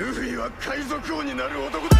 ルフィは海賊王になる男だ。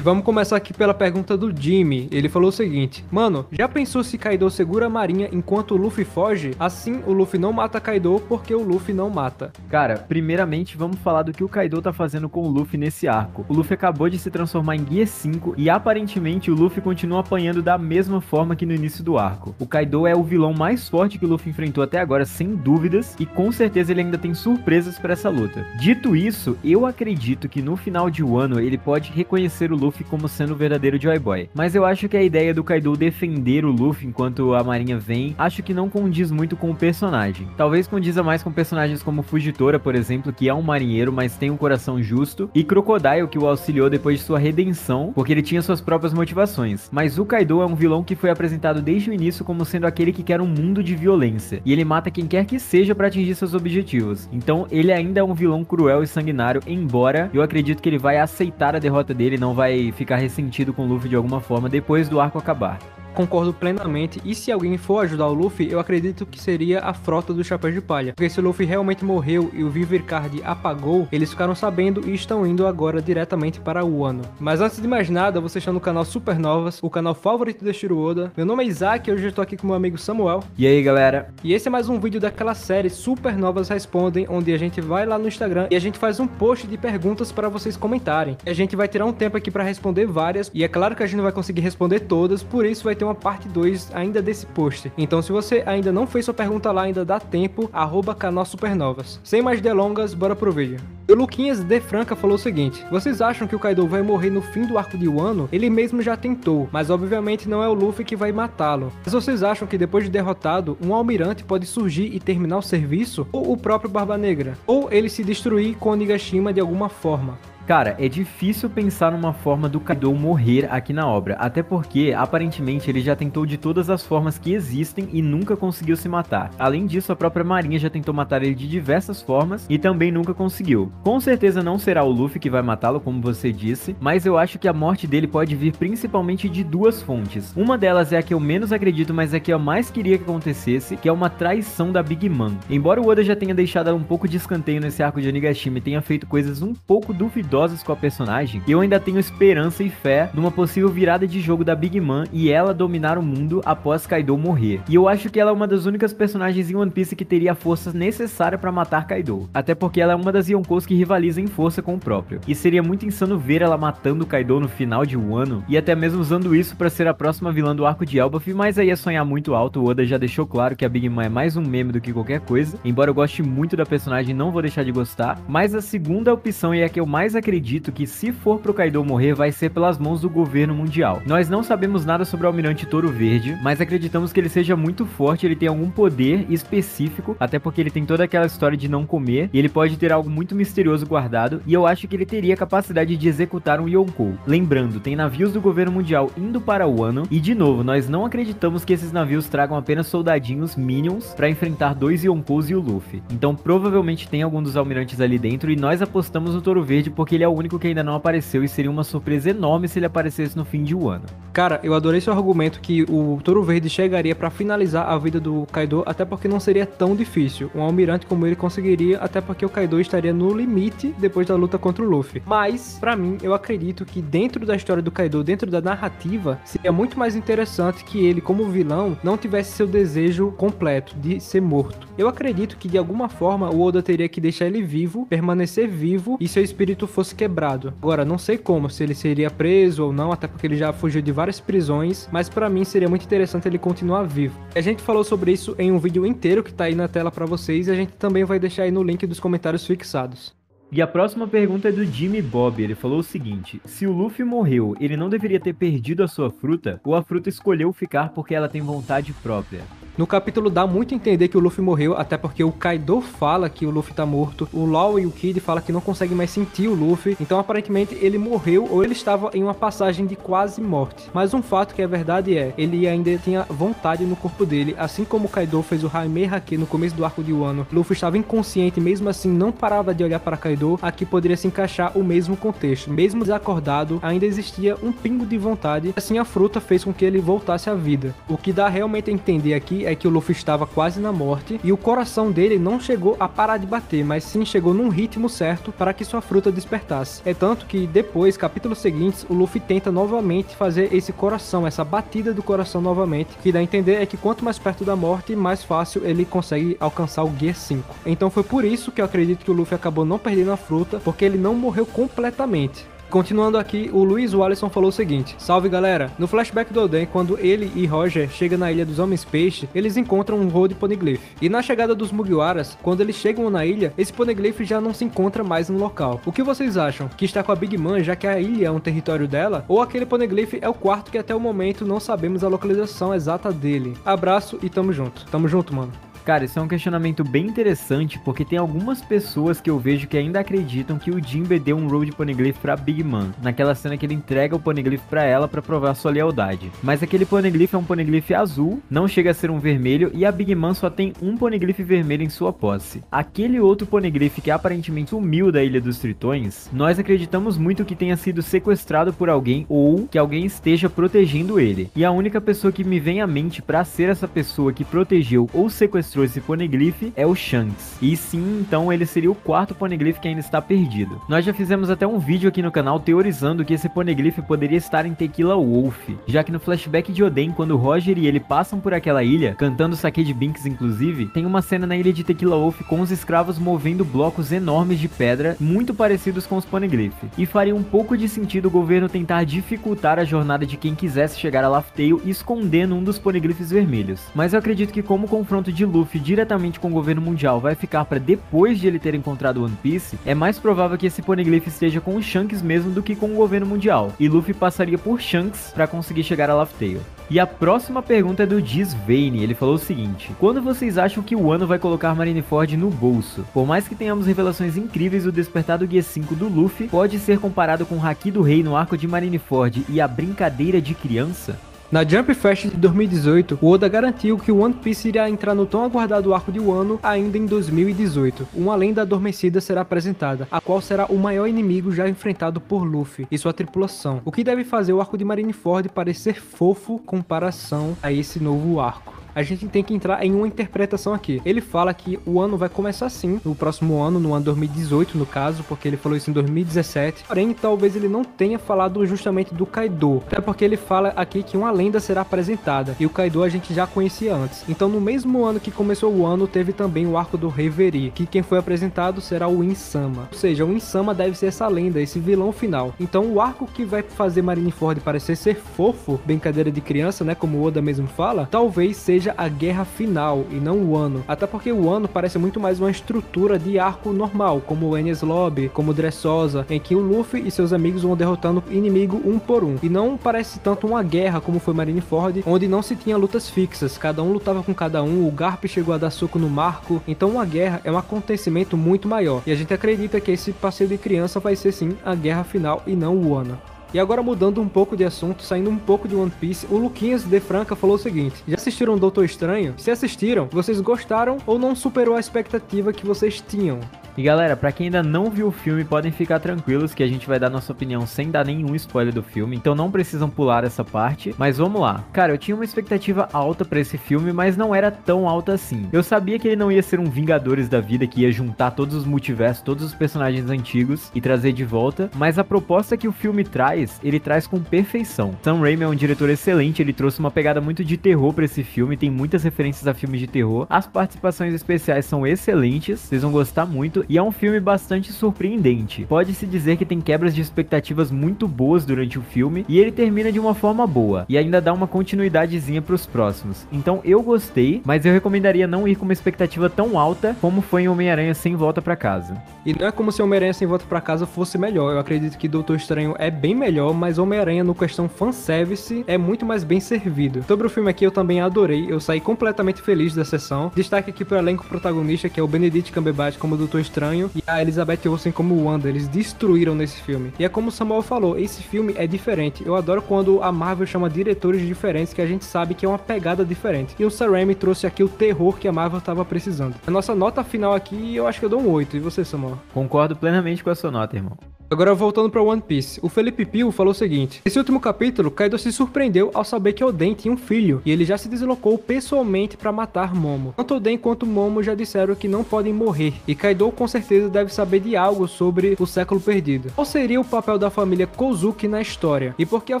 Vamos começar aqui pela pergunta do Jimmy. Ele falou o seguinte: mano, já pensou se Kaido segura a marinha enquanto o Luffy foge? Assim o Luffy não mata Kaido porque o Luffy não mata. Cara, primeiramente vamos falar do que o Kaido tá fazendo com o Luffy nesse arco. O Luffy acabou de se transformar em Gear 5 e aparentemente o Luffy continua apanhando da mesma forma que no início do arco. O Kaido é o vilão mais forte que o Luffy enfrentou até agora, sem dúvidas, e com certeza ele ainda tem surpresas pra essa luta. Dito isso, eu acredito que no final de Wano ele pode reconhecer o Luffy como sendo o verdadeiro Joy Boy. Mas eu acho que a ideia do Kaido defender o Luffy enquanto a marinha vem, acho que não condiz muito com o personagem. Talvez condiza mais com personagens como Fujitora, por exemplo, que é um marinheiro, mas tem um coração justo, e Crocodile, que o auxiliou depois de sua redenção, porque ele tinha suas próprias motivações. Mas o Kaido é um vilão que foi apresentado desde o início como sendo aquele que quer um mundo de violência, e ele mata quem quer que seja para atingir seus objetivos. Então ele ainda é um vilão cruel e sanguinário, embora eu acredito que ele vai aceitar a derrota dele, não vai ficar ressentido com o Luffy de alguma forma depois do arco acabar. Concordo plenamente, e se alguém for ajudar o Luffy, eu acredito que seria a frota do Chapéu de Palha. Porque se o Luffy realmente morreu e o Viver Card apagou, eles ficaram sabendo e estão indo agora diretamente para o Wano. Mas antes de mais nada, você está no canal Supernovas, o canal favorito do Eiichiro Oda. Meu nome é Isaac e hoje eu estou aqui com meu amigo Samuel. E aí, galera? E esse é mais um vídeo daquela série Supernovas Respondem, onde a gente vai lá no Instagram e a gente faz um post de perguntas para vocês comentarem. E a gente vai tirar um tempo aqui para responder várias, e é claro que a gente não vai conseguir responder todas, por isso vai ter uma parte 2 ainda desse post. Então se você ainda não fez sua pergunta lá, ainda dá tempo, @canal Supernovas. Sem mais delongas, bora pro vídeo. O Luquinhas de Franca falou o seguinte: vocês acham que o Kaido vai morrer no fim do arco de Wano? Ele mesmo já tentou, mas obviamente não é o Luffy que vai matá-lo. Mas vocês acham que depois de derrotado, um almirante pode surgir e terminar o serviço? Ou o próprio Barba Negra? Ou ele se destruir com Onigashima de alguma forma? Cara, é difícil pensar numa forma do Kaido morrer aqui na obra, até porque, aparentemente, ele já tentou de todas as formas que existem e nunca conseguiu se matar. Além disso, a própria marinha já tentou matar ele de diversas formas e também nunca conseguiu. Com certeza não será o Luffy que vai matá-lo, como você disse, mas eu acho que a morte dele pode vir principalmente de duas fontes. Uma delas é a que eu menos acredito, mas é a que eu mais queria que acontecesse, que é uma traição da Big Mom. Embora o Oda já tenha deixado ela um pouco de escanteio nesse arco de Onigashima e tenha feito coisas um pouco duvidosas com a personagem, eu ainda tenho esperança e fé numa possível virada de jogo da Big Mom e ela dominar o mundo após Kaido morrer. E eu acho que ela é uma das únicas personagens em One Piece que teria a força necessária para matar Kaido, até porque ela é uma das Yonkous que rivaliza em força com o próprio. E seria muito insano ver ela matando Kaido no final de Wano e até mesmo usando isso para ser a próxima vilã do arco de Elbaf, mas aí é sonhar muito alto. O Oda já deixou claro que a Big Mom é mais um meme do que qualquer coisa, embora eu goste muito da personagem, não vou deixar de gostar. Mas a segunda opção, e a que eu mais acredito que se for pro Kaido morrer, vai ser pelas mãos do governo mundial. Nós não sabemos nada sobre o Almirante Touro Verde, mas acreditamos que ele seja muito forte, ele tem algum poder específico, até porque ele tem toda aquela história de não comer, e ele pode ter algo muito misterioso guardado, e eu acho que ele teria a capacidade de executar um Yonkou. Lembrando, tem navios do governo mundial indo para o Wano, e de novo, nós não acreditamos que esses navios tragam apenas soldadinhos minions para enfrentar dois Yonkous e o Luffy. Então provavelmente tem algum dos almirantes ali dentro, e nós apostamos no Touro Verde porque ele é o único que ainda não apareceu e seria uma surpresa enorme se ele aparecesse no fim de Wano. Cara, eu adorei seu argumento que o Touro Verde chegaria pra finalizar a vida do Kaido, até porque não seria tão difícil. Um almirante como ele conseguiria, até porque o Kaido estaria no limite depois da luta contra o Luffy. Mas, pra mim, eu acredito que dentro da história do Kaido, dentro da narrativa, seria muito mais interessante que ele, como vilão, não tivesse seu desejo completo de ser morto. Eu acredito que de alguma forma o Oda teria que deixar ele vivo, permanecer vivo e seu espírito fosse quebrado. Agora, não sei como, se ele seria preso ou não, até porque ele já fugiu de várias prisões, mas pra mim seria muito interessante ele continuar vivo. A gente falou sobre isso em um vídeo inteiro que tá aí na tela pra vocês, e a gente também vai deixar aí no link dos comentários fixados. E a próxima pergunta é do Jimmy Bob. Ele falou o seguinte: se o Luffy morreu, ele não deveria ter perdido a sua fruta, ou a fruta escolheu ficar porque ela tem vontade própria? No capítulo dá muito a entender que o Luffy morreu, até porque o Kaido fala que o Luffy tá morto, o Law e o Kid falam que não conseguem mais sentir o Luffy, então aparentemente ele morreu ou ele estava em uma passagem de quase morte. Mas um fato que é verdade é, ele ainda tinha vontade no corpo dele, assim como o Kaido fez o Haimei Hake no começo do arco de Wano. Luffy estava inconsciente, mesmo assim não parava de olhar para Kaido Kaido, aqui poderia se encaixar o mesmo contexto. Mesmo desacordado, ainda existia um pingo de vontade, assim a fruta fez com que ele voltasse à vida. O que dá realmente a entender aqui é que o Luffy estava quase na morte e o coração dele não chegou a parar de bater, mas sim chegou num ritmo certo para que sua fruta despertasse. É tanto que depois, capítulos seguintes, o Luffy tenta novamente fazer esse coração, essa batida do coração novamente. O que dá a entender é que quanto mais perto da morte, mais fácil ele consegue alcançar o Gear 5. Então foi por isso que eu acredito que o Luffy acabou não perdendo a fruta, porque ele não morreu completamente. Continuando aqui, o Luiz Wallison falou o seguinte: salve galera, no flashback do Oden, quando ele e Roger chegam na ilha dos Homens Peixe, eles encontram um Road Poneglyph. E na chegada dos Mugiwaras, quando eles chegam na ilha, esse Poneglyph já não se encontra mais no local. O que vocês acham? Que está com a Big Mom, já que a ilha é um território dela? Ou aquele Poneglyph é o quarto que até o momento não sabemos a localização exata dele? Abraço e tamo junto. Tamo junto, mano. Cara, isso é um questionamento bem interessante, porque tem algumas pessoas que eu vejo que ainda acreditam que o Jinbe deu um Road Poneglyph pra Big Mom, naquela cena que ele entrega o Poneglyph pra ela pra provar sua lealdade. Mas aquele Poneglyph é um Poneglyph azul, não chega a ser um vermelho, e a Big Mom só tem um Poneglyph vermelho em sua posse. Aquele outro Poneglyph que aparentemente sumiu da Ilha dos Tritões, nós acreditamos muito que tenha sido sequestrado por alguém ou que alguém esteja protegendo ele. E a única pessoa que me vem à mente pra ser essa pessoa que protegeu ou sequestrou esse Poneglyph é o Shanks. E sim, então ele seria o quarto Poneglyph que ainda está perdido. Nós já fizemos até um vídeo aqui no canal teorizando que esse Poneglyph poderia estar em Tequila Wolf, já que no flashback de Oden, quando Roger e ele passam por aquela ilha, cantando Sake de Binks inclusive, tem uma cena na ilha de Tequila Wolf com os escravos movendo blocos enormes de pedra, muito parecidos com os Poneglyph. E faria um pouco de sentido o governo tentar dificultar a jornada de quem quisesse chegar a Laugh Tale escondendo um dos Poneglyphs vermelhos. Mas eu acredito que como o confronto de Luffy diretamente com o governo mundial vai ficar para depois de ele ter encontrado One Piece, é mais provável que esse Poneglyph esteja com o Shanks mesmo do que com o governo mundial, e Luffy passaria por Shanks para conseguir chegar a Laugh Tale. E a próxima pergunta é do Diz Vane, ele falou o seguinte: quando vocês acham que o Wano vai colocar Marineford no bolso? Por mais que tenhamos revelações incríveis, o despertar do Gear 5 do Luffy pode ser comparado com o Haki do Rei no arco de Marineford e a brincadeira de criança? Na Jump Fest de 2018, o Oda garantiu que o One Piece irá entrar no tão aguardado arco de Wano ainda em 2018. Uma lenda adormecida será apresentada, a qual será o maior inimigo já enfrentado por Luffy e sua tripulação, o que deve fazer o arco de Marineford parecer fofo em comparação a esse novo arco. A gente tem que entrar em uma interpretação aqui. Ele fala que o ano vai começar assim, no próximo ano, no ano 2018 no caso, porque ele falou isso em 2017. Porém, talvez ele não tenha falado justamente do Kaido, até porque ele fala aqui que uma lenda será apresentada, e o Kaido a gente já conhecia antes. Então no mesmo ano que começou o ano, teve também o arco do Reverie, que quem foi apresentado será o Insama. Ou seja, o Insama deve ser essa lenda, esse vilão final. Então o arco que vai fazer Marineford parecer ser fofo, brincadeira de criança, né, como o Oda mesmo fala, talvez seja a guerra final e não o Wano, até porque o Wano parece muito mais uma estrutura de arco normal, como o Enies Lobby, como o Dressrosa, em que o Luffy e seus amigos vão derrotando o inimigo um por um, e não parece tanto uma guerra como foi Marineford, onde não se tinha lutas fixas, cada um lutava com cada um, o Garp chegou a dar soco no Marco, então uma guerra é um acontecimento muito maior, e a gente acredita que esse passeio de criança vai ser sim a guerra final e não o Wano. E agora mudando um pouco de assunto, saindo um pouco de One Piece, o Luquinhas de Franca falou o seguinte: já assistiram Doutor Estranho? Se assistiram, vocês gostaram ou não superou a expectativa que vocês tinham? E galera, pra quem ainda não viu o filme, podem ficar tranquilos que a gente vai dar nossa opinião sem dar nenhum spoiler do filme, então não precisam pular essa parte, mas vamos lá. Cara, eu tinha uma expectativa alta pra esse filme, mas não era tão alta assim. Eu sabia que ele não ia ser um Vingadores da vida, que ia juntar todos os multiversos, todos os personagens antigos e trazer de volta, mas a proposta que o filme traz, ele traz com perfeição. Sam Raimi é um diretor excelente, ele trouxe uma pegada muito de terror pra esse filme, tem muitas referências a filmes de terror, as participações especiais são excelentes, vocês vão gostar muito, e é um filme bastante surpreendente. Pode-se dizer que tem quebras de expectativas muito boas durante o filme, e ele termina de uma forma boa, e ainda dá uma continuidadezinha pros próximos. Então eu gostei, mas eu recomendaria não ir com uma expectativa tão alta como foi em Homem-Aranha Sem Volta Pra Casa. E não é como se Homem-Aranha Sem Volta Pra Casa fosse melhor, eu acredito que Doutor Estranho é bem melhor melhor, mas Homem-Aranha no questão fanservice é muito mais bem servido. Sobre o filme aqui eu também adorei, eu saí completamente feliz da sessão. Destaque aqui pro elenco protagonista, que é o Benedict Cumberbatch como Doutor Estranho e a Elizabeth Olsen como Wanda. Eles destruíram nesse filme. E é como o Samuel falou, esse filme é diferente. Eu adoro quando a Marvel chama diretores diferentes, que a gente sabe que é uma pegada diferente. E o Sam Raimi trouxe aqui o terror que a Marvel tava precisando. A nossa nota final aqui, eu acho que eu dou um 8. E você, Samuel? Concordo plenamente com a sua nota, irmão. Agora voltando para One Piece, o Felipe Pio falou o seguinte: nesse último capítulo, Kaido se surpreendeu ao saber que Oden tinha um filho, e ele já se deslocou pessoalmente para matar Momo. Tanto Oden quanto Momo já disseram que não podem morrer, e Kaido com certeza deve saber de algo sobre o século perdido. Qual seria o papel da família Kozuki na história? E por que a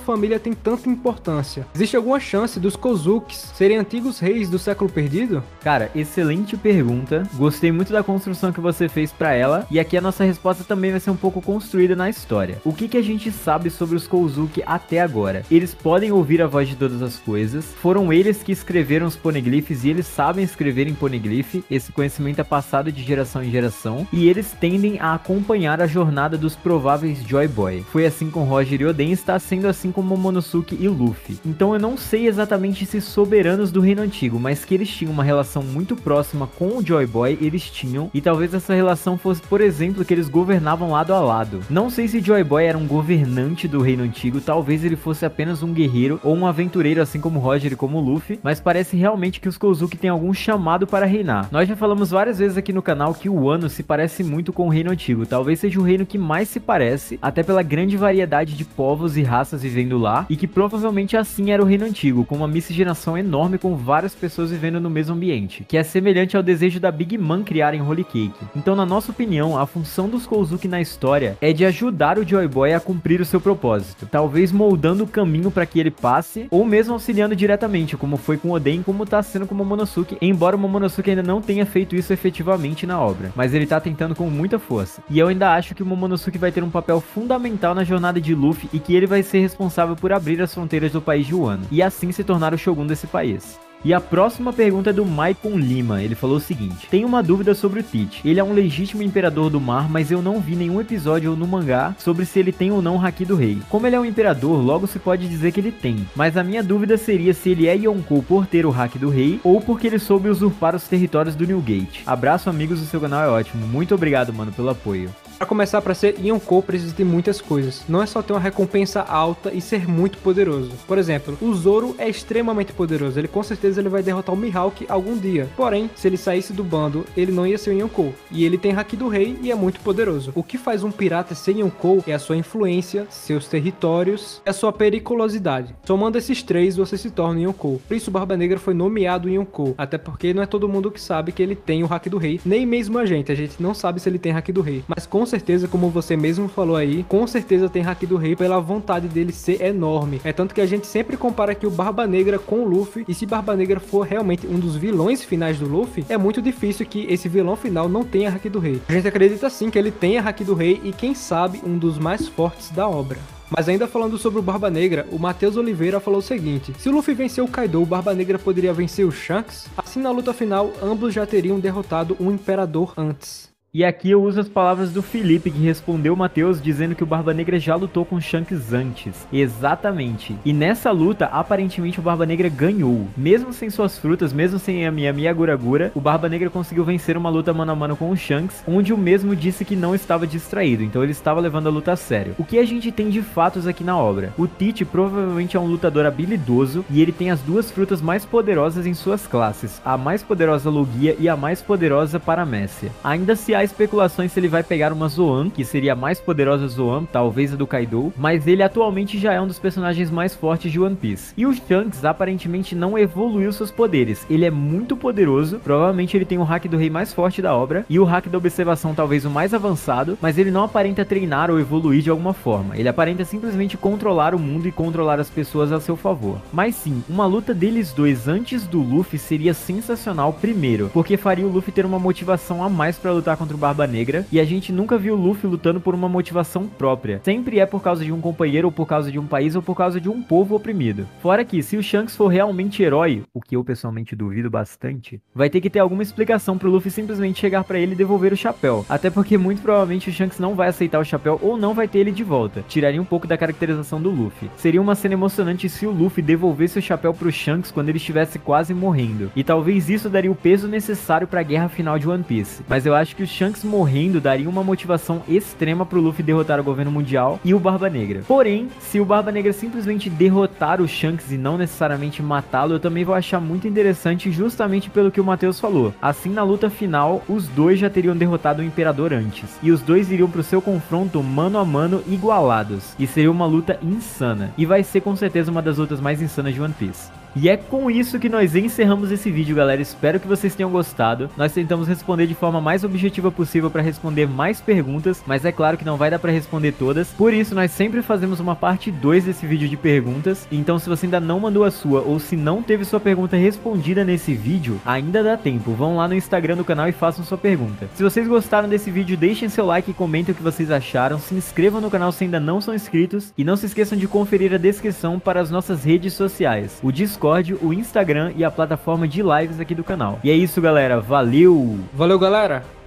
família tem tanta importância? Existe alguma chance dos Kozukis serem antigos reis do século perdido? Cara, excelente pergunta. Gostei muito da construção que você fez pra ela, e aqui a nossa resposta também vai ser um pouco construída na história. O que a gente sabe sobre os Kozuki até agora? Eles podem ouvir a voz de todas as coisas, foram eles que escreveram os poneglyphs e eles sabem escrever em poneglyph, esse conhecimento é passado de geração em geração, e eles tendem a acompanhar a jornada dos prováveis Joy Boy. Foi assim com Roger e Oden, está sendo assim com Momonosuke e Luffy. Então eu não sei exatamente se soberanos do Reino Antigo, mas que eles tinham uma relação muito próxima com o Joy Boy, eles tinham, e talvez essa relação fosse, por exemplo, que eles governavam lado a lado. Não sei se Joy Boy era um governante do Reino Antigo, talvez ele fosse apenas um guerreiro ou um aventureiro assim como Roger e como Luffy, mas parece realmente que os Kozuki têm algum chamado para reinar. Nós já falamos várias vezes aqui no canal que o Wano se parece muito com o Reino Antigo, talvez seja o reino que mais se parece, até pela grande variedade de povos e raças vivendo lá, e que provavelmente assim era o Reino Antigo, com uma miscigenação enorme com várias pessoas vivendo no mesmo ambiente, que é semelhante ao desejo da Big Mom criar em Holy Cake. Então, na nossa opinião, a função dos Kozuki na história é de ajudar o Joy Boy a cumprir o seu propósito, talvez moldando o caminho para que ele passe, ou mesmo auxiliando diretamente, como foi com Oden, como tá sendo com o Momonosuke, embora o Momonosuke ainda não tenha feito isso efetivamente na obra, mas ele tá tentando com muita força. E eu ainda acho que o Momonosuke vai ter um papel fundamental na jornada de Luffy e que ele vai ser responsável por abrir as fronteiras do país de Wano, e assim se tornar o Shogun desse país. E a próxima pergunta é do Maicon Lima, ele falou o seguinte: tenho uma dúvida sobre o Teach, ele é um legítimo imperador do mar, mas eu não vi nenhum episódio no mangá sobre se ele tem ou não o Haki do Rei. Como ele é um imperador, logo se pode dizer que ele tem, mas a minha dúvida seria se ele é Yonkou por ter o Haki do Rei, ou porque ele soube usurpar os territórios do New Gate. Abraço amigos, o seu canal é ótimo, muito obrigado mano pelo apoio. Para começar, para ser Yonkou precisa de muitas coisas. Não é só ter uma recompensa alta e ser muito poderoso. Por exemplo, o Zoro é extremamente poderoso. Ele com certeza ele vai derrotar o Mihawk algum dia. Porém, se ele saísse do bando, ele não ia ser um Yonkou. E ele tem Haki do Rei e é muito poderoso. O que faz um pirata ser Yonkou é a sua influência, seus territórios e a sua periculosidade. Somando esses três, você se torna Yonkou. Por isso, o Barba Negra foi nomeado Yonkou. Até porque não é todo mundo que sabe que ele tem o Haki do Rei. Nem mesmo a gente não sabe se ele tem Haki do Rei. Mas com certeza, como você mesmo falou aí, com certeza tem Haki do Rei pela vontade dele ser enorme. É tanto que a gente sempre compara aqui o Barba Negra com o Luffy, e se Barba Negra for realmente um dos vilões finais do Luffy, é muito difícil que esse vilão final não tenha Haki do Rei. A gente acredita sim que ele tenha Haki do Rei e quem sabe um dos mais fortes da obra. Mas ainda falando sobre o Barba Negra, o Matheus Oliveira falou o seguinte: se o Luffy venceu o Kaido, o Barba Negra poderia vencer o Shanks? Assim na luta final, ambos já teriam derrotado um imperador antes. E aqui eu uso as palavras do Felipe, que respondeu o Matheus dizendo que o Barba Negra já lutou com Shanks antes. Exatamente. E nessa luta, aparentemente o Barba Negra ganhou. Mesmo sem suas frutas, mesmo sem a Mia Gura, o Barba Negra conseguiu vencer uma luta mano a mano com o Shanks, onde o mesmo disse que não estava distraído, então ele estava levando a luta a sério. O que a gente tem de fatos aqui na obra? O Teach provavelmente é um lutador habilidoso, e ele tem as duas frutas mais poderosas em suas classes, a mais poderosa Logia e a mais poderosa Paramécia. Ainda se há especulações se ele vai pegar uma Zoan, que seria a mais poderosa Zoan, talvez a do Kaido, mas ele atualmente já é um dos personagens mais fortes de One Piece. E o Shanks aparentemente não evoluiu seus poderes, ele é muito poderoso, provavelmente ele tem o Haki do Rei mais forte da obra, e o Haki da Observação talvez o mais avançado, mas ele não aparenta treinar ou evoluir de alguma forma, ele aparenta simplesmente controlar o mundo e controlar as pessoas a seu favor. Mas sim, uma luta deles dois antes do Luffy seria sensacional primeiro, porque faria o Luffy ter uma motivação a mais para lutar contra contra o Barba Negra, e a gente nunca viu o Luffy lutando por uma motivação própria. Sempre é por causa de um companheiro, ou por causa de um país, ou por causa de um povo oprimido. Fora que, se o Shanks for realmente herói, o que eu pessoalmente duvido bastante, vai ter que ter alguma explicação pro Luffy simplesmente chegar pra ele e devolver o chapéu. Até porque muito provavelmente o Shanks não vai aceitar o chapéu ou não vai ter ele de volta. Tiraria um pouco da caracterização do Luffy. Seria uma cena emocionante se o Luffy devolvesse o chapéu pro Shanks quando ele estivesse quase morrendo. E talvez isso daria o peso necessário pra guerra final de One Piece. Mas eu acho que o Shanks morrendo daria uma motivação extrema pro Luffy derrotar o governo mundial e o Barba Negra. Porém, se o Barba Negra simplesmente derrotar o Shanks e não necessariamente matá-lo, eu também vou achar muito interessante justamente pelo que o Matheus falou. Assim, na luta final, os dois já teriam derrotado o Imperador antes. E os dois iriam pro seu confronto mano a mano igualados. E seria uma luta insana. E vai ser com certeza uma das lutas mais insanas de One Piece. E é com isso que nós encerramos esse vídeo, galera. Espero que vocês tenham gostado. Nós tentamos responder de forma mais objetiva possível para responder mais perguntas, mas é claro que não vai dar para responder todas. Por isso, nós sempre fazemos uma parte 2 desse vídeo de perguntas. Então, se você ainda não mandou a sua, ou se não teve sua pergunta respondida nesse vídeo, ainda dá tempo. Vão lá no Instagram do canal e façam sua pergunta. Se vocês gostaram desse vídeo, deixem seu like e comentem o que vocês acharam. Se inscrevam no canal se ainda não são inscritos. E não se esqueçam de conferir a descrição para as nossas redes sociais. O Discord, o Instagram e a plataforma de lives aqui do canal. E é isso, galera. Valeu! Valeu, galera!